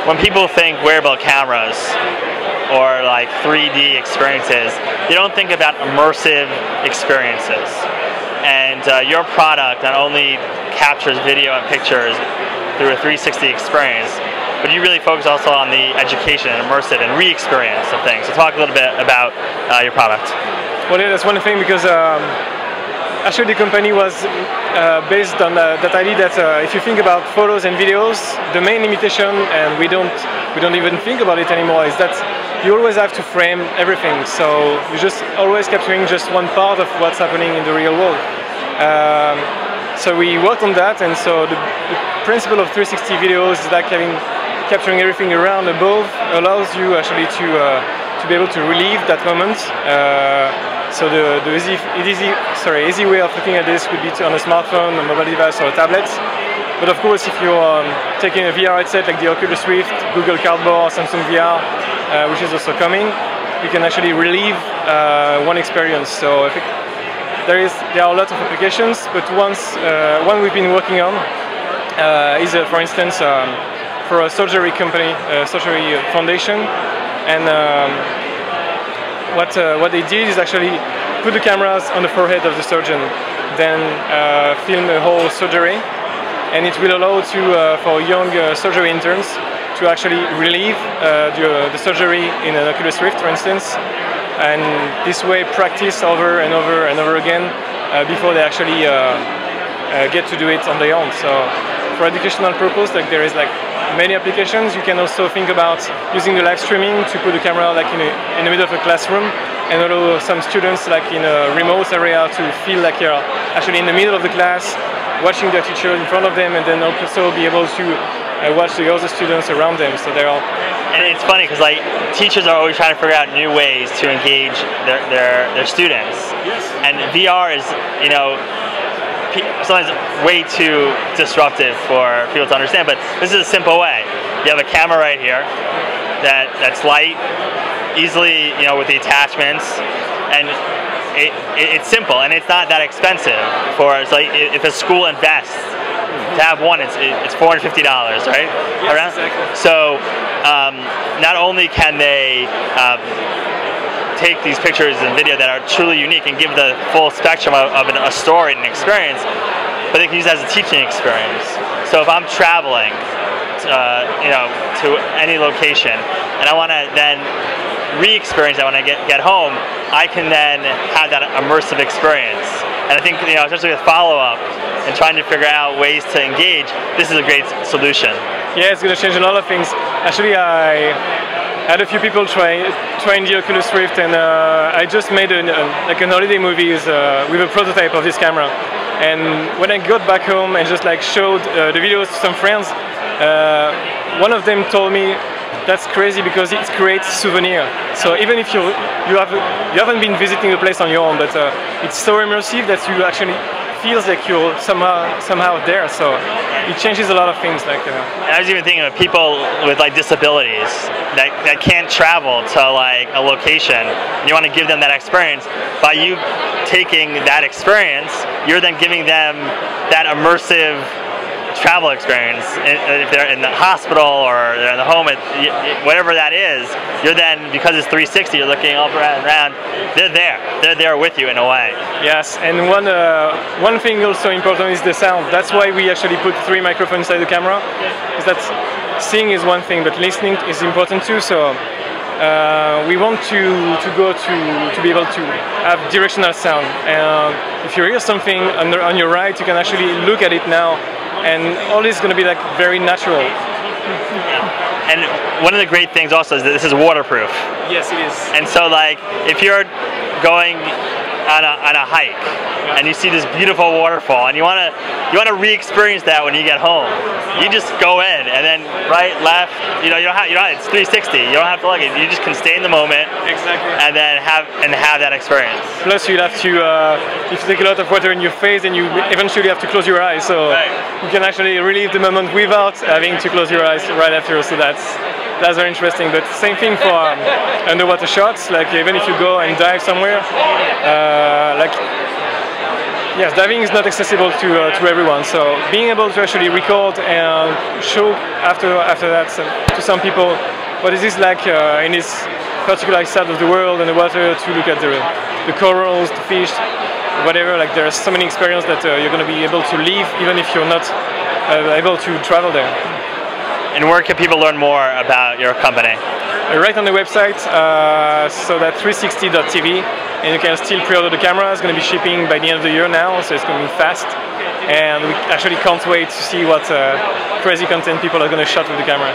when people think wearable cameras or like 3D experiences, they don't think about immersive experiences. And your product not only captures video and pictures through a 360 experience, but you really focus also on the education and immersive and re-experience of things. So talk a little bit about your product. Well, yeah, that's one thing, because actually the company was based on that idea that if you think about photos and videos, the main limitation, and we don't even think about it anymore, is that you always have to frame everything. So you're just always capturing just one part of what's happening in the real world. So we worked on that, and so the principle of 360 videos is like capturing everything around, above, allows you actually to be able to relive that moment. So the easy way of looking at this would be on a smartphone, a mobile device, or a tablet. But of course, if you're taking a VR headset like the Oculus Rift, Google Cardboard, Samsung VR, which is also coming, you can actually relive one experience. So there are a lot of applications, but one we've been working on is, for instance, for a surgery company, a surgery foundation, and what they did is actually put the cameras on the forehead of the surgeon, then film the whole surgery, and it will allow for young surgery interns to actually relive the surgery in an Oculus Rift, for instance, and this way practice over and over and over again before they actually get to do it on their own. So for educational purpose, like there is like many applications. You can also think about using the live streaming to put the camera like in the middle of a classroom and allow some students like in a remote area to feel like you're actually in the middle of the class, watching their teacher in front of them, and then also be able to watch the other students around them. So they're all. And it's funny because like teachers are always trying to figure out new ways to engage their students. Yes. And VR is, you know, sometimes way too disruptive for people to understand, but this is a simple way. You have a camera right here that's light, easily, you know, with the attachments, and it's simple, and it's not that expensive. It's like if a school invests to have one, it's $450, right? Yes, around. exactly. So not only can they take these pictures and video that are truly unique and give the full spectrum of a story and an experience, but they can use it as a teaching experience. So if I'm traveling, you know, to any location, and I want to then re-experience that when I get home, I can then have that immersive experience. And I think, you know, especially with follow-up and trying to figure out ways to engage, this is a great solution. Yeah, it's going to change a lot of things. Actually, I had a few people trying the Oculus Rift, and I just made like an holiday movie with a prototype of this camera. And when I got back home and just like showed the videos to some friends, one of them told me, "That's crazy because it creates souvenir." So even if you haven't been visiting the place on your own, but it's so immersive that you actually feels like you're somehow there. So it changes a lot of things. Like I was even thinking of people with like disabilities that can't travel to like a location. You want to give them that experience. By you taking that experience, you're then giving them that immersive travel experience. If they're in the hospital or they're in the home, whatever that is, you're then, because it's 360, you're looking all around, they're there with you in a way. Yes, and one thing also important is the sound. That's why we actually put 3 microphones inside the camera, is that seeing is one thing, but listening is important too. So we want to be able to have directional sound. And if you hear something on your right, you can actually look at it now, and all this is going to be like very natural. And one of the great things also is that this is waterproof. Yes, it is. And so like if you're going on a hike and you see this beautiful waterfall and you want to re-experience that when you get home, you just go in and then right, left, you don't have it's 360. You don't have to look it. You just can stay in the moment. Exactly. And then have that experience. Plus you'll have to if you take a lot of water in your face, and you eventually have to close your eyes. So you can actually relive the moment without having to close your eyes right after. So that's very interesting. But same thing for underwater shots. Like even if you go and dive somewhere, like Yes, diving is not accessible to everyone. So being able to actually record and show after that to some people what it is like in this particular side of the world and the water, to look at the corals, the fish, whatever. Like there are so many experiences that you're going to be able to live even if you're not able to travel there. And where can people learn more about your company? Right on the website, so that 360.tv, and you can still pre-order the camera. It's going to be shipping by the end of the year now, so it's going to be fast. And we actually can't wait to see what crazy content people are going to shoot with the camera.